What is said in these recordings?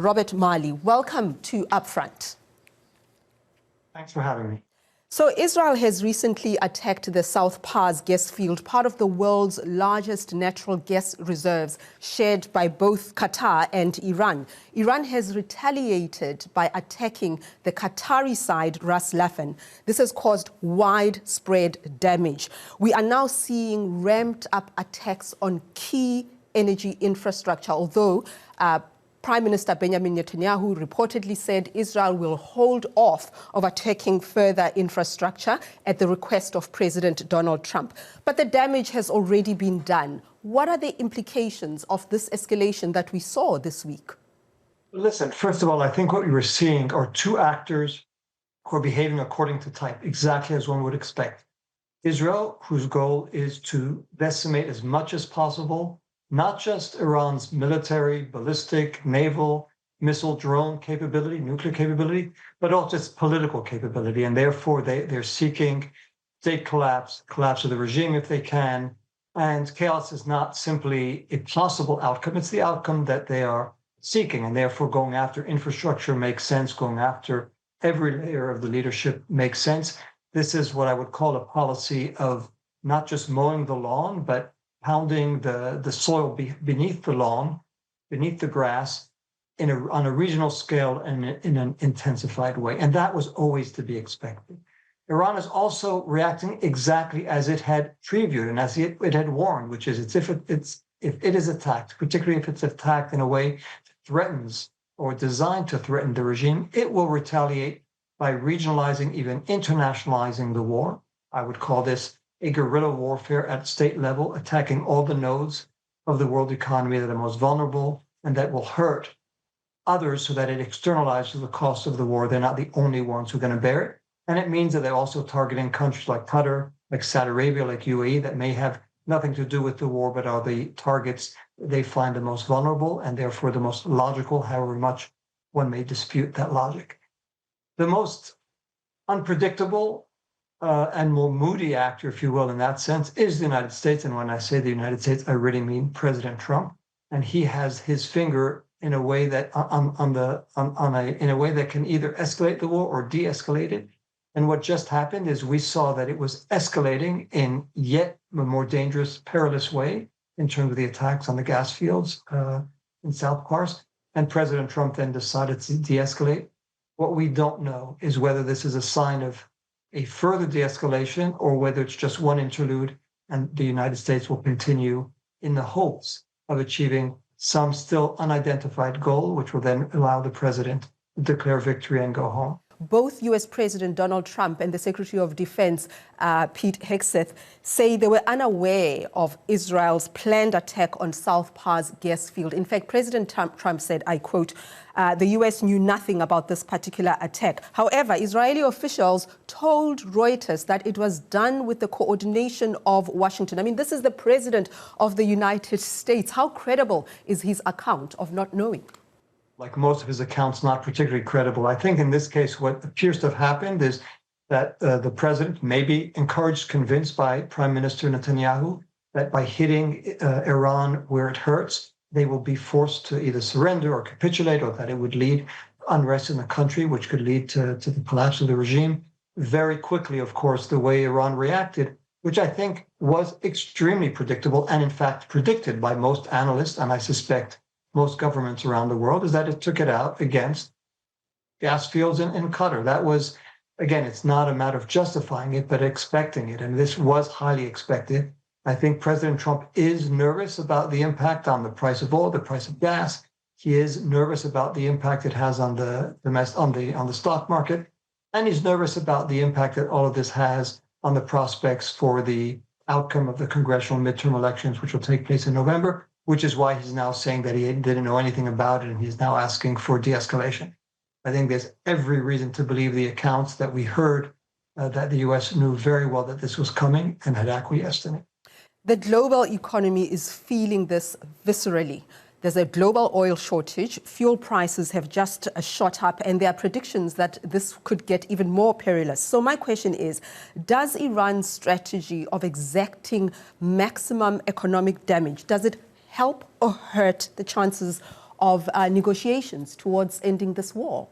Robert Malley, welcome to UpFront. Thanks for having me. So Israel has recently attacked the South Pars gas field, part of the world's largest natural gas reserves, shared by both Qatar and Iran. Iran has retaliated by attacking the Qatari side, Ras Laffan. This has caused widespread damage. We are now seeing ramped up attacks on key energy infrastructure, although Prime Minister Benjamin Netanyahu reportedly said Israel will hold off of attacking further infrastructure at the request of President Donald Trump. But the damage has already been done. What are the implications of this escalation that we saw this week? Listen, first of all, I think what we were seeing are two actors who are behaving according to type, exactly as one would expect. Israel, whose goal is to decimate as much as possible not just Iran's military, ballistic, naval, missile, drone capability, nuclear capability, but also its political capability. And therefore, they're seeking state collapse of the regime if they can. And chaos is not simply a possible outcome. It's the outcome that they are seeking. And therefore, going after infrastructure makes sense. Going after every layer of the leadership makes sense. This is what I would call a policy of not just mowing the lawn, but pounding the soil beneath the lawn, beneath the grass, on a regional scale and in an intensified way. And that was always to be expected. Iran is also reacting exactly as it had previewed and as it had warned, which is if it is attacked, particularly if it's attacked in a way that threatens or designed to threaten the regime, it will retaliate by regionalizing, even internationalizing the war. I would call this a guerrilla warfare at state level, attacking all the nodes of the world economy that are most vulnerable and that will hurt others so that it externalizes the cost of the war. They're not the only ones who are going to bear it. And it means that they're also targeting countries like Qatar, like Saudi Arabia, like UAE, that may have nothing to do with the war, but are the targets they find the most vulnerable and therefore the most logical, however much one may dispute that logic. The most unpredictable and more moody actor, if you will, in that sense, is the United States. And when I say the United States, I really mean President Trump. And he has his finger in a way that in a way that can either escalate the war or de-escalate it. And what just happened is we saw that it was escalating in yet a more dangerous, perilous way in terms of the attacks on the gas fields in South Pars. And President Trump then decided to de-escalate. What we don't know is whether this is a sign of a further de-escalation or whether it's just one interlude and the United States will continue in the hopes of achieving some still unidentified goal, which will then allow the president to declare victory and go home. Both U.S. President Donald Trump and the Secretary of Defense, Pete Hegseth, say they were unaware of Israel's planned attack on South Pars gas field. In fact, President Trump said, I quote, the U.S. knew nothing about this particular attack. However, Israeli officials told Reuters that it was done with the coordination of Washington. I mean, this is the President of the United States. How credible is his account of not knowing? Like most of his accounts, not particularly credible. I think in this case, what appears to have happened is that the president may be encouraged, convinced by Prime Minister Netanyahu that by hitting Iran where it hurts, they will be forced to either surrender or capitulate, or that it would lead to unrest in the country, which could lead to the collapse of the regime. Very quickly, of course, the way Iran reacted, which I think was extremely predictable and in fact predicted by most analysts, and I suspect most governments around the world, is that it took it out against gas fields in Qatar. That was, again, it's not a matter of justifying it, but expecting it. And this was highly expected. I think President Trump is nervous about the impact on the price of oil, the price of gas. He is nervous about the impact it has on the stock market. And he's nervous about the impact that all of this has on the prospects for the outcome of the congressional midterm elections, which will take place in November, which is why he's now saying that he didn't know anything about it, and he's now asking for de-escalation. I think there's every reason to believe the accounts that we heard that the U.S. knew very well that this was coming and had acquiesced in it. The global economy is feeling this viscerally. There's a global oil shortage, fuel prices have just shot up, and there are predictions that this could get even more perilous. So my question is, does Iran's strategy of exacting maximum economic damage, does it help or hurt the chances of negotiations towards ending this war?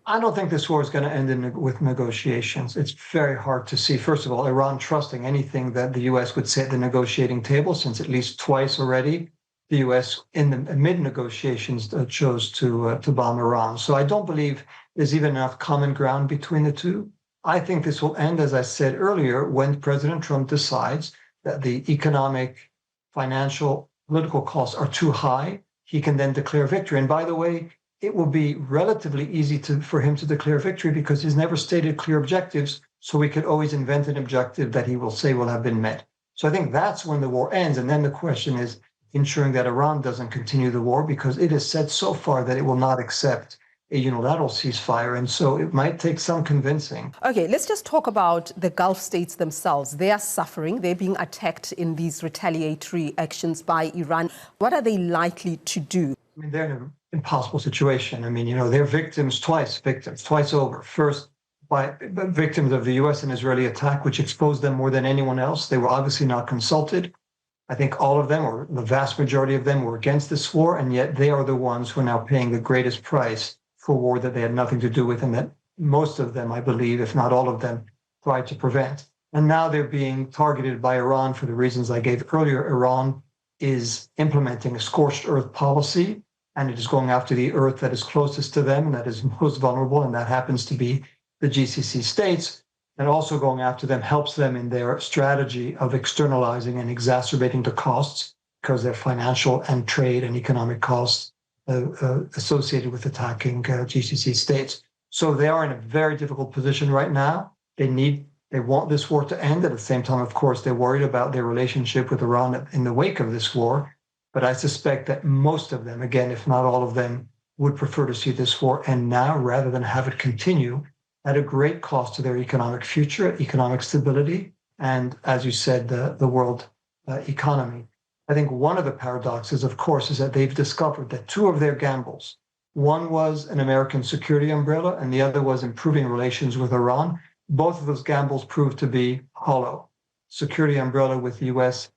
I don't think this war is going to end with negotiations. It's very hard to see, first of all, Iran trusting anything that the U.S. would say at the negotiating table, since at least twice already the U.S. in the mid-negotiations chose to bomb Iran. So I don't believe there's even enough common ground between the two. I think this will end, as I said earlier, when President Trump decides that the economic, financial, political costs are too high. He can then declare victory. And by the way, it will be relatively easy for him to declare victory because he's never stated clear objectives. So we could always invent an objective that he will say will have been met. So I think that's when the war ends. And then the question is ensuring that Iran doesn't continue the war, because it has said so far that it will not accept a unilateral ceasefire. And so it might take some convincing. Okay, let's just talk about the Gulf states themselves. They are suffering. They're being attacked in these retaliatory actions by Iran. What are they likely to do? I mean, they're in an impossible situation. I mean, they're victims twice over. First, by victims of the U.S. and Israeli attack, which exposed them more than anyone else. They were obviously not consulted. I think all of them, or the vast majority of them, were against this war, and yet they are the ones who are now paying the greatest price for a war that they had nothing to do with, and that most of them, I believe, if not all of them, tried to prevent. And now they're being targeted by Iran for the reasons I gave earlier. Iran is implementing a scorched earth policy, and it is going after the earth that is closest to them and that is most vulnerable, and that happens to be the GCC states. And also going after them helps them in their strategy of externalizing and exacerbating the costs, because their financial and trade and economic costs associated with attacking GCC states. So they are in a very difficult position right now. They want this war to end. At the same time, of course, they're worried about their relationship with Iran in the wake of this war. But I suspect that most of them, again, if not all of them, would prefer to see this war end now rather than have it continue at a great cost to their economic future, economic stability, and, as you said, the world economy. I think one of the paradoxes, of course, is that they've discovered that two of their gambles, one was an American security umbrella and the other was improving relations with Iran. Both of those gambles proved to be hollow. Security umbrella with the U.S.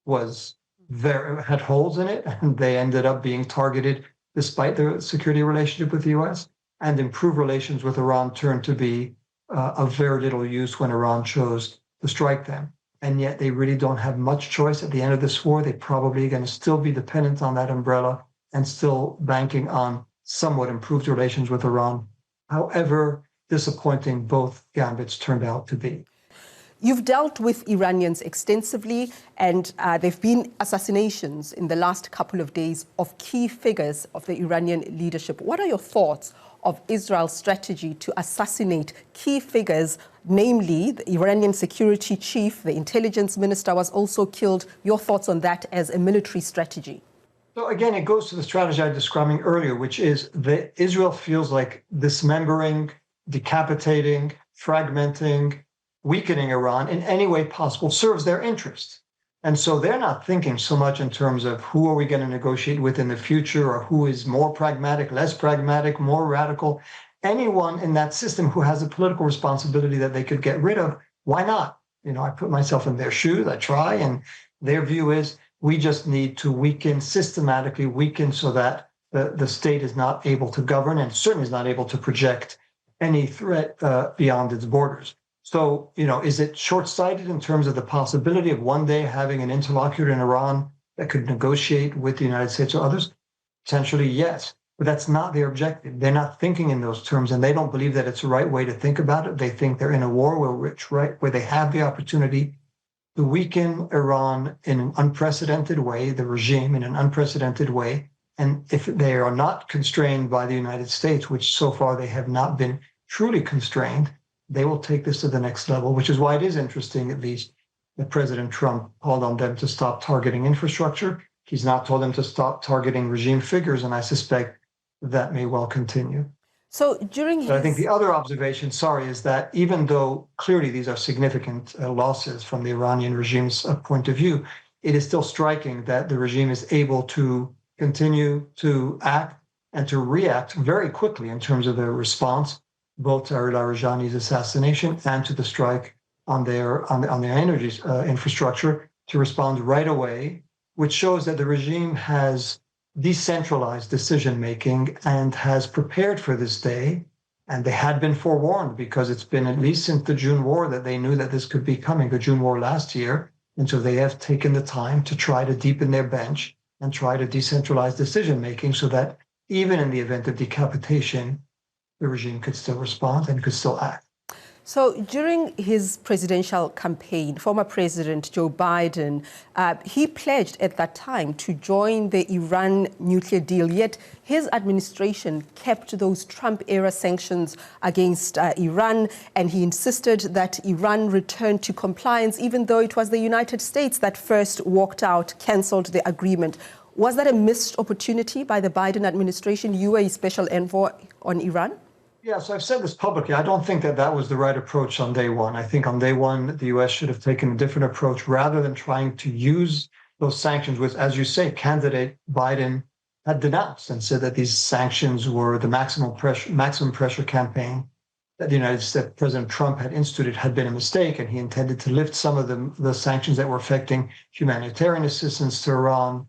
had holes in it, and they ended up being targeted despite their security relationship with the U.S. And improved relations with Iran turned to be of very little use when Iran chose to strike them. And yet they really don't have much choice at the end of this war. They're probably going to still be dependent on that umbrella and still banking on somewhat improved relations with Iran, however disappointing both gambits turned out to be. You've dealt with Iranians extensively, and there have been assassinations in the last couple of days of key figures of the Iranian leadership. What are your thoughts of Israel's strategy to assassinate key figures, namely the Iranian security chief, the intelligence minister was also killed? Your thoughts on that as a military strategy? So again, it goes to the strategy I was describing earlier, which is that Israel feels like dismembering, decapitating, fragmenting, weakening Iran in any way possible serves their interests. And so they're not thinking so much in terms of who are we going to negotiate with in the future, or who is more pragmatic, less pragmatic, more radical. Anyone in that system who has a political responsibility that they could get rid of, why not? I put myself in their shoes, I try, and their view is we just need to systematically weaken so that the state is not able to govern and certainly is not able to project any threat beyond its borders. So, is it short-sighted in terms of the possibility of one day having an interlocutor in Iran that could negotiate with the United States or others? Potentially, yes. But that's not their objective. They're not thinking in those terms, and they don't believe that it's the right way to think about it. They think they're in a war where they have the opportunity to weaken Iran in an unprecedented way, the regime in an unprecedented way. And if they are not constrained by the United States, which so far they have not been truly constrained, they will take this to the next level, which is why it is interesting, at least, that President Trump called on them to stop targeting infrastructure. He's not told them to stop targeting regime figures, and I suspect that may well continue. So but I think the other observation, is that even though clearly these are significant losses from the Iranian regime's point of view, it is still striking that the regime is able to continue to act and to react very quickly in terms of their response, both to Ayatollah Rajani's assassination and to the strike on their energy infrastructure, to respond right away, which shows that the regime has decentralized decision-making and has prepared for this day. And they had been forewarned because it's been at least since the June war that they knew that this could be coming, the June war last year. And so they have taken the time to try to deepen their bench and try to decentralize decision-making so that even in the event of decapitation, the regime could still respond and could still act. So during his presidential campaign, former President Joe Biden, he pledged at that time to join the Iran nuclear deal, yet his administration kept those Trump-era sanctions against Iran, and he insisted that Iran return to compliance, even though it was the United States that first walked out, cancelled the agreement. Was that a missed opportunity by the Biden administration, US Special Envoy on Iran? Yeah, so I've said this publicly. I don't think that that was the right approach on day one. I think on day one, the U.S. should have taken a different approach rather than trying to use those sanctions, which, as you say, candidate Biden had denounced and said that these sanctions were the maximum pressure campaign that the United States, President Trump had instituted had been a mistake, and he intended to lift some of the sanctions that were affecting humanitarian assistance to Iran.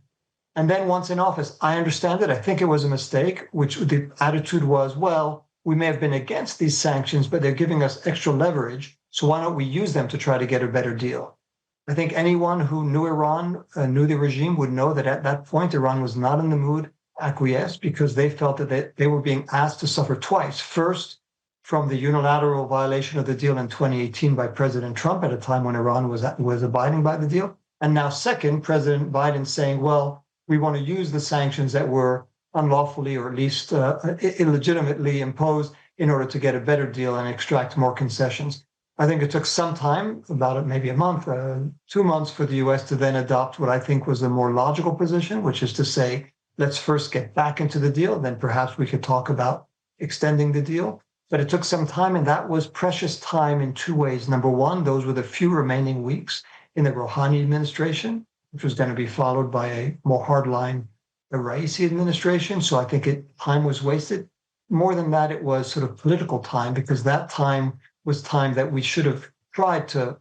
And then once in office, I understand it. I think it was a mistake, which the attitude was, well, we may have been against these sanctions, but they're giving us extra leverage. So why don't we use them to try to get a better deal? I think anyone who knew Iran, knew the regime, would know that at that point, Iran was not in the mood to acquiesce because they felt that they were being asked to suffer twice. First, from the unilateral violation of the deal in 2018 by President Trump at a time when Iran was abiding by the deal. And now second, President Biden saying, well, we want to use the sanctions that were unlawfully or at least illegitimately imposed in order to get a better deal and extract more concessions. I think it took some time, about maybe a month, 2 months, for the U.S. to then adopt what I think was the more logical position, which is to say, let's first get back into the deal, then perhaps we could talk about extending the deal. But it took some time, and that was precious time in two ways. Number one, those were the few remaining weeks in the Rouhani administration, which was going to be followed by a more hardline Raisi administration. So I think time was wasted. More than that, it was sort of political time, because that time was time that we should have tried to,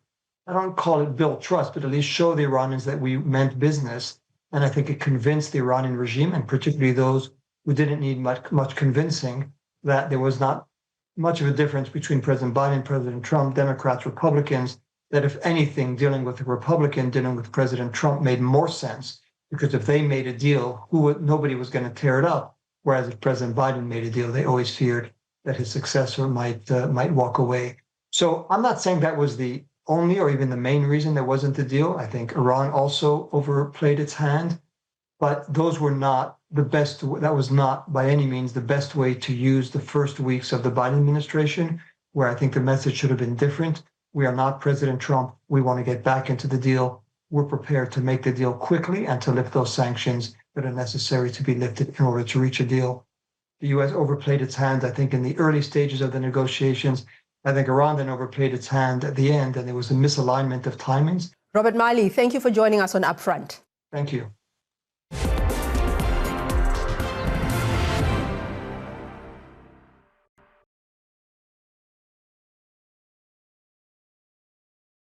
I don't call it build trust, but at least show the Iranians that we meant business. And I think it convinced the Iranian regime, and particularly those who didn't need much convincing, that there was not much of a difference between President Biden and President Trump, Democrats, Republicans, that if anything, dealing with the Republican, dealing with President Trump made more sense. Because if they made a deal, nobody was going to tear it up. Whereas if President Biden made a deal, they always feared that his successor might walk away. So I'm not saying that was the only or even the main reason there wasn't a deal. I think Iran also overplayed its hand, but those were not the best. That was not by any means the best way to use the first weeks of the Biden administration, where I think the message should have been different. We are not President Trump. We want to get back into the deal. We're prepared to make the deal quickly and to lift those sanctions that are necessary to be lifted in order to reach a deal. The U.S. overplayed its hand, I think, in the early stages of the negotiations. I think Iran then overplayed its hand at the end, and there was a misalignment of timings. Robert Malley, thank you for joining us on UpFront. Thank you.